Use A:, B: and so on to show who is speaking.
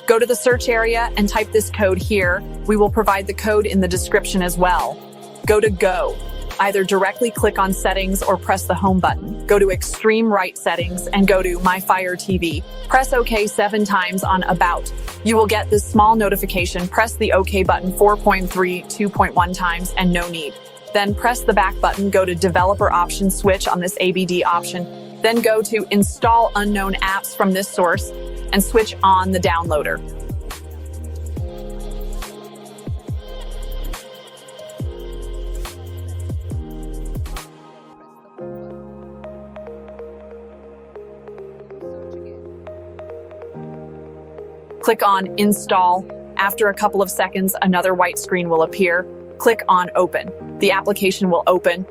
A: Go to the search area and type this code here. We will provide the code in the description as well. Go to Go. Either directly click on Settings or press the Home button. Go to Extreme Right Settings and go to My Fire TV. Press OK 7 times on About. You will get this small notification. Press the OK button 4.3, 2.1 times and no need. Then press the back button. Go to Developer Option, switch on this ABD option. Then go to Install Unknown Apps from this source and switch on the downloader. Click on Install. After a couple of seconds, another white screen will appear. Click on Open. The application will open.